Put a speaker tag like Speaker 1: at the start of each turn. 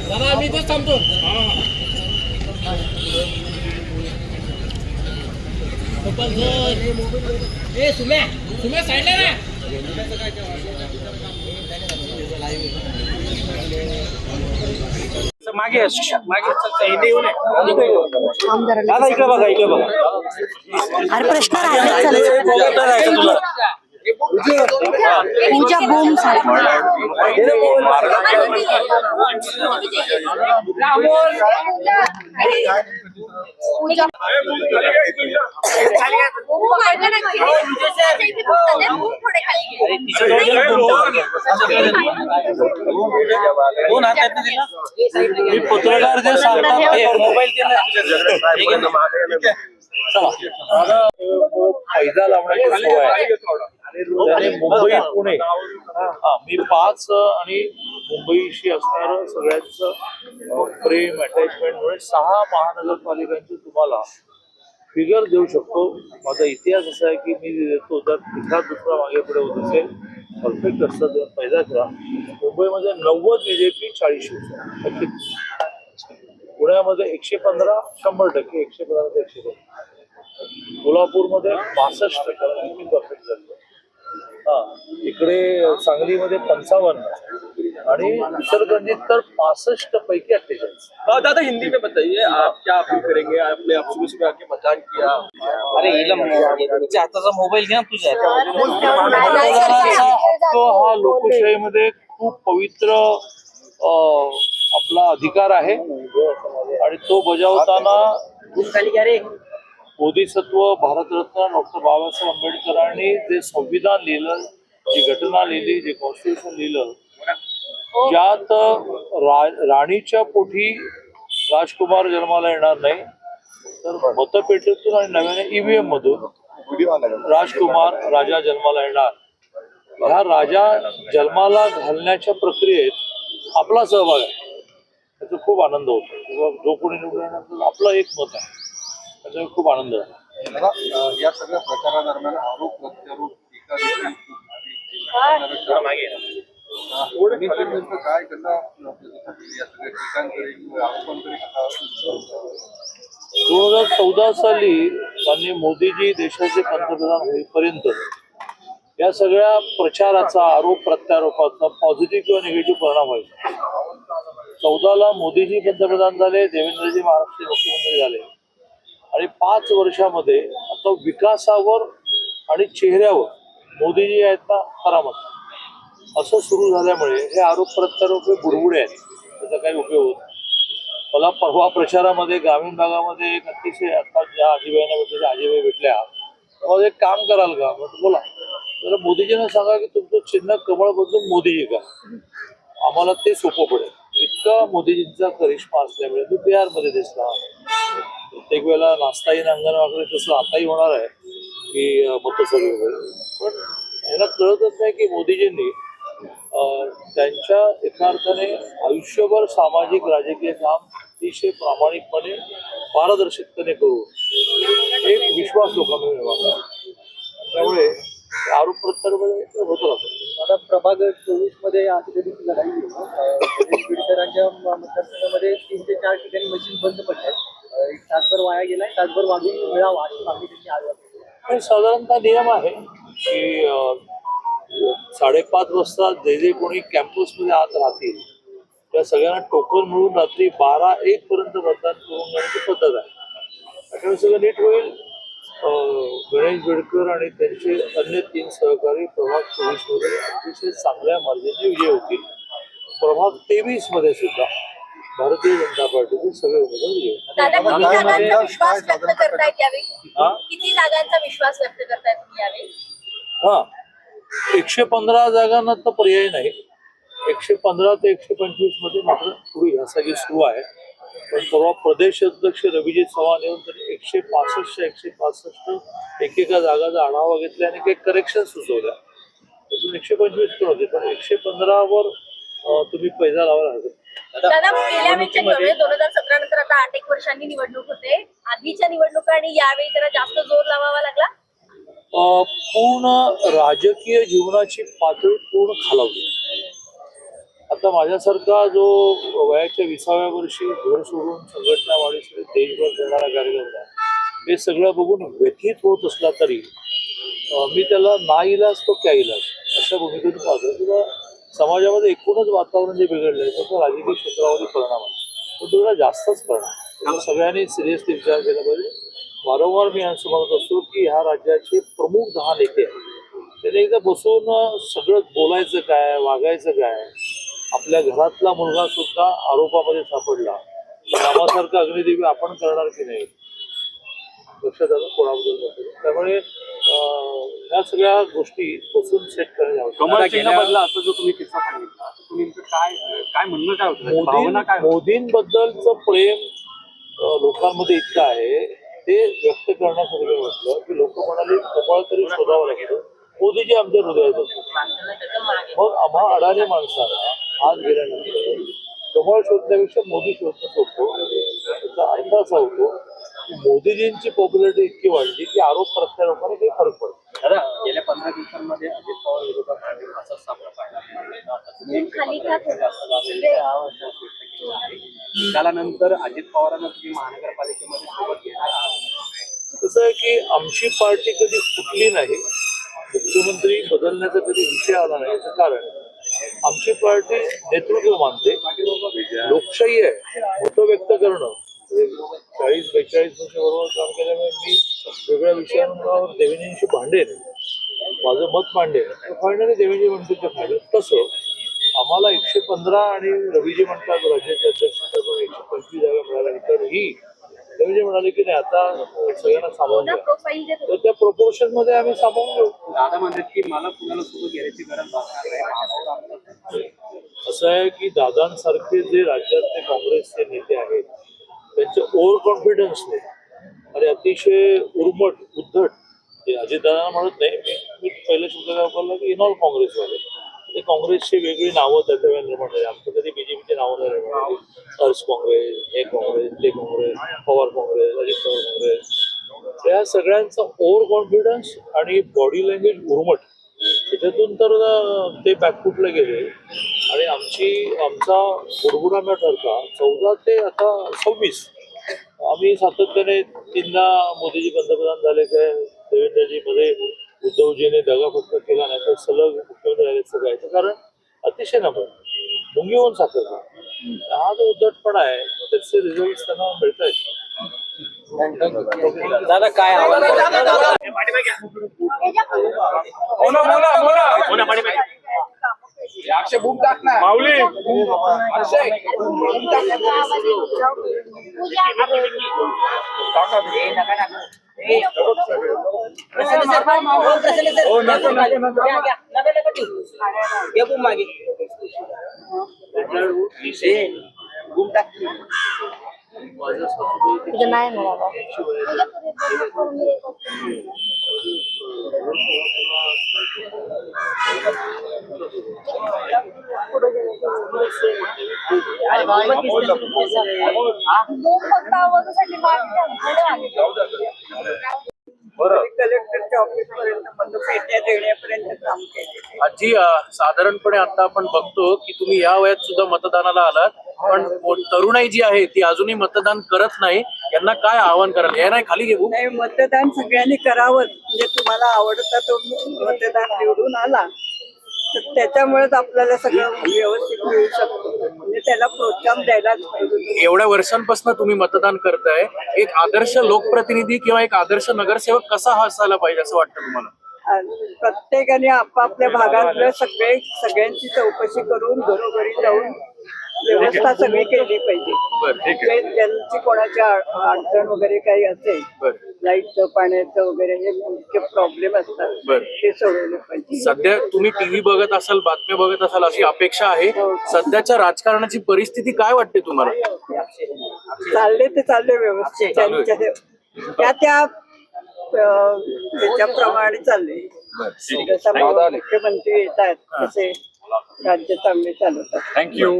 Speaker 1: दादा आम्ही इथेच थांबतो. ए सुम्या सुम्या साईडला ना. मागे मागे दादा इकडे बघा इकडे बघा.
Speaker 2: अरे प्रश्न राहिला पूजा बूम
Speaker 1: दोन हातात दिला मी पत्रकार जे सांगतात मोबाईल फायदा लावण्याची सोय आहे. मुंबई पुणे मी 5 आणि मुंबईशी असणारं सगळ्यांचं प्रेम अटॅचमेंट मुळे 6 महानगरपालिकांची तुम्हाला फिगर देऊ शकतो. माझा इतिहास असा आहे की मी देतो जर एखाद दुसरा मागे पुढे होत असेल परफेक्ट असतं तर फायदा करा. मुंबईमध्ये 90 BJP 40 शिवसेना, पुण्यामध्ये 115 100%, 115 ते 115, कोल्हापूरमध्ये 62% परफेक्ट झाली. इकडे सांगलीमध्ये 55 आणि इचलकरंजीत तर 65 पैकी 48.
Speaker 3: दादा हिंदी में बताइए, आप क्या अपील करेंगे? आपने आप सुबह आके मतदान किया.
Speaker 1: अरे हिच्या हाताचा मोबाईल घ्या तुझ्या. हा लोकशाहीमध्ये खूप पवित्र आपला अधिकार आहे आणि तो बजावताना बोधिसत्व भारतरत्न डॉक्टर बाबासाहेब आंबेडकरांनी जे संविधान लिहिलं, जी घटना लिहिली, जे कॉन्स्टिट्यूशन लिहिलं, ज्यात राणीच्या पोटी राजकुमार जन्माला येणार नाही तर मतपेटीतून आणि नव्याने EVM मधून राजकुमार राजा जन्माला येणार. ह्या राजा जन्माला घालण्याच्या प्रक्रियेत आपला सहभाग आहे. त्याचा खूप आनंद होतो. किंवा जो कोणी निवडून येणार आपलं एक मत आहे, त्याचा खूप आनंद आहे.
Speaker 3: या सगळ्या प्रचारादरम्यान आरोप प्रत्यारोप काय कसा या सगळ्या ठिकाणकडे आरोपांकडे कसा
Speaker 1: 2014 साली माननीय मोदीजी देशाचे पंतप्रधान होईपर्यंत या सगळ्या प्रचाराचा आरोप प्रत्यारोपाचा पॉझिटिव्ह किंवा निगेटिव्ह परिणाम व्हायचा. 14ला मोदीजी पंतप्रधान झाले, देवेंद्रजी महाराष्ट्र मुख्यमंत्री झाले आणि 5 वर्षामध्ये आता विकासावर आणि चेहऱ्यावर मोदीजी आहेत ना करामत असं सुरू झाल्यामुळे हे आरोप प्रत्यारोप बुडबुडे आहेत. त्याचा काही उपयोग होत. मला परवा प्रचारामध्ये ग्रामीण भागामध्ये एक अतिशय आता ज्या आजीबाईंना भेटल्या आजीबाई भेटल्या, मग एक काम कराल का म्हटलं बोला. तर मोदीजींना सांगा की तुमचं चिन्ह कमळ बदलून मोदीजी का, आम्हाला ते सोपं पडेल. इतका मोदीजींचा करिश्मा असल्यामुळे तो बिहारमध्ये दिसला. प्रत्येक वेळेला नाचताही अंगण वाकडे तसं आताही होणार आहे की मतसर्वे वगैरे. पण ह्याला कळतच नाही की मोदीजींनी त्यांच्या एका अर्थाने आयुष्यभर सामाजिक राजकीय काम अतिशय प्रामाणिकपणे पारदर्शकतेने करून एक विश्वास लोकांना मिळवा. त्यामुळे आरोप प्रत्यारोप होत राहतो.
Speaker 4: आता प्रभाग 24 मध्ये आठवड्याची लढाई बीडकरांच्या मतदारसंघामध्ये 3 ते 4 ठिकाणी मशीन बंद पडल्यात. एक तासभर वाया गेलाय, तासभर वाढून मिळावा अशी मागणी त्यांनी आज.
Speaker 1: साधारणतः नियम आहे की 5:30 वाजता जे कोणी कॅम्पसमध्ये आत राहतील त्या सगळ्यांना टोकन मिळून रात्री 12-1 पर्यंत मतदान करून घेण्याची पद्धत आहे. त्यामुळे सगळं नीट होईल. गणेश बेडकर आणि त्यांचे अन्य 3 सहकारी प्रभाग 24 मध्ये अतिशय चांगल्या मार्गाने विजय होतील. प्रभाग 23 मध्ये सुद्धा भारतीय जनता पार्टीचे सगळे उमेदवार विजय
Speaker 2: जागांचा विश्वास व्यक्त करतायत यावेळी. किती जागांचा विश्वास व्यक्त करतायत तुम्ही यावेळी?
Speaker 1: 115 जागांना तर पर्याय नाही. 115 ते 125 मध्ये मात्र थोडी घासाघीस सुरू आहे. पण परवा प्रदेश अध्यक्ष रविजित चव्हाण येऊन त्यांनी 165 एकेका जागाचा आढावा घेतला आणि काही करेक्शन सुचवल्या. त्यातून 125 पण होते, पण 115 वर तुम्ही पैसा लावायला हवे.
Speaker 2: दादा गेल्या वेळच्या 2017 नंतर आता 8 वर्षांनी निवडणूक होते. आधीच्या निवडणुका आणि यावेळी जरा जास्त जोर लावावा लागला.
Speaker 1: पूर्ण राजकीय जीवनाची पातळी पूर्ण खालावली. आता माझ्यासारखा जो वयाच्या 20व्या वर्षी घर सोडून संघटना वाढीसाठी देशभर जाणारा कार्यकर्ता हे सगळं बघून व्यथित होत असला तरी मी त्याला नाईलाज तो क्याईलाज अशा भूमिकेतून पाहतो किंवा समाजामध्ये एकूणच वातावरण जे बिघडलंय त्याचा राजकीय क्षेत्रावरती परिणाम आहे तो थोडा जास्तच परिणाम त्यामुळे सगळ्यांनी सिरियसली विचार केला पाहिजे. वारंवार मी असं म्हणत असतो की ह्या राज्याचे प्रमुख 10 नेते आहेत त्याने एकदा बसून सगळं बोलायचं काय वागायचं काय. आपल्या घरातला मुलगा सुद्धा आरोपामध्ये सापडला कामासारखं अग्निदेवी आपण करणार की नाही लक्षात आलं कोणाबद्दल. त्यामुळे ह्या सगळ्या गोष्टी बसून सेट करणे आवश्यक.
Speaker 5: कमळ चिन्ह बदला असं जो तुम्ही किस्सा सांगितला तुम्ही काय काय म्हणणं काय होतं भावना काय होती?
Speaker 1: मोदींबद्दलचं प्रेम लोकांमध्ये इतकं आहे ते व्यक्त करण्यासाठी मी म्हटलं की लोक म्हणाले कमळ तरी शोधावं लागतं मोदीजी आमच्या हृदयात असतो. मग आम्हा अडाणी माणसाला आज गेल्यानंतर कमळ शोधण्यापेक्षा मोदी शोधणं सोपं. त्याचा अर्थ असा होतो की मोदीजींची पॉप्युलरिटी इतकी वाढली की आरोप प्रत्यारोपाने काही फरक पडतो.
Speaker 5: दादा गेल्या 15 दिवसांमध्ये अजित पवार विरोधात असाच सामना पाहिला
Speaker 2: खाली का
Speaker 5: त्यानंतर अजित पवारांना तुम्ही महानगरपालिकेमध्ये सोबत घेणार आहात.
Speaker 1: कसं आहे की आमची पार्टी कधी फुटली नाही मुख्यमंत्री बदलण्याचा कधी विषय आला नाही याचं कारण आमची पार्टी नेतृत्व मानते लोकशाही आहे मतं व्यक्त करणं 40-42 वर्ष बरोबर काम केल्यामुळे मी वेगळ्या विषयांवर देवेंद्रजींशी भांडेन माझं मत मांडेन फायनली देवेंद्रजी म्हणतो फायनल. तसं आम्हाला 115 आणि रवीजी म्हणतात राज्याचे अध्यक्ष 125 जागा मिळाल्यानंतरही देवेंद्रजी म्हणाले की नाही आता सगळ्यांना सामावून घ्या
Speaker 2: प्रोफाईल जे
Speaker 1: तर त्या प्रपोर्शन मध्ये आम्ही सामावून घेऊ.
Speaker 5: दादा म्हणतात की मला कुणाला सोबत घेण्याची गरज भासणार नाही.
Speaker 1: असं आहे की दादांसारखे जे राज्यातले काँग्रेसचे नेते आहेत त्यांचे ओव्हर कॉन्फिडन्सने आणि अतिशय उर्मट उद्धट ते अजितदादांना म्हणत नाही मी पहिला शब्द काय वापरला की इन ऑल काँग्रेसवाले ते काँग्रेसची वेगळी नावं त्याच्या निर्माण झाली. आमचं कधी बीजेपीची नावं नाही निर्माण अर्स काँग्रेस हे काँग्रेस ते काँग्रेस पवार काँग्रेस अजित पवार काँग्रेस या सगळ्यांचा ओव्हर कॉन्फिडन्स आणि बॉडी लँग्वेज उर्मट त्याच्यातून तर ते बॅकफुटला गेले आणि आमचा बुडबुडा न ठरता 14 ते आता 26 आम्ही सातत्याने 3दा मोदीजी पंतप्रधान झाले काय देवेंद्रजी मध्ये उद्धवजीने दगाफटका केला नाही तर सलग मुख्यमंत्री झाले सगळ्याचं कारण अतिशय नम्र मुंगी होऊन साखर हा जो उद्धटपणा आहे त्याचे रिझल्ट त्यांना मिळत आहेत.
Speaker 4: दादा काय
Speaker 3: अक्षय बुक टाक ना
Speaker 5: माऊली
Speaker 3: अक्षय
Speaker 1: माझ्या सासूबाई
Speaker 2: नाही मला
Speaker 4: कलेक्टरच्या ऑफिस पर्यंत मतपेट्या देण्यापर्यंत काम केले.
Speaker 6: आजी साधारणपणे आता आपण बघतो की तुम्ही या वयात सुद्धा मतदानाला आलात पण तरुणाई जी आहे ती अजूनही मतदान करत नाही यांना काय आवाहन कराल या नाही खाली घेऊ
Speaker 7: नाही मतदान सगळ्यांनी करावं म्हणजे तुम्हाला आवडता तो मतदान निवडून आला तर त्याच्यामुळेच आपल्याला सगळं व्यवस्थित मिळू शकतो म्हणजे त्याला प्रोत्साहन द्यायलाच पाहिजे.
Speaker 6: एवढ्या वर्षांपासून तुम्ही मतदान करताय एक आदर्श लोकप्रतिनिधी किंवा एक आदर्श नगरसेवक कसा असायला पाहिजे असं वाटतं तुम्हाला?
Speaker 7: आणि प्रत्येकाने आपापल्या भागातल्या सगळ्यांची चौकशी करून घरोघरी जाऊन व्यवस्था सगळी केली पाहिजे. म्हणजे ज्यांची कोणाची अडचण वगैरे काही असेल लाईटचं पाण्याचं वगैरे हे मुख्य प्रॉब्लेम असतात ते सोडवले पाहिजे.
Speaker 6: सध्या तुम्ही टीव्ही बघत असाल बातम्या बघत असाल अशी अपेक्षा आहे सध्याच्या राजकारणाची परिस्थिती काय वाटते तुम्हाला?
Speaker 7: चालले ते चालले व्यवस्थित त्या त्याच्याप्रमाणे चालले जसं मुख्यमंत्री येत आहेत तसे राज्य चांगले चालवतात.
Speaker 5: थँक्यू.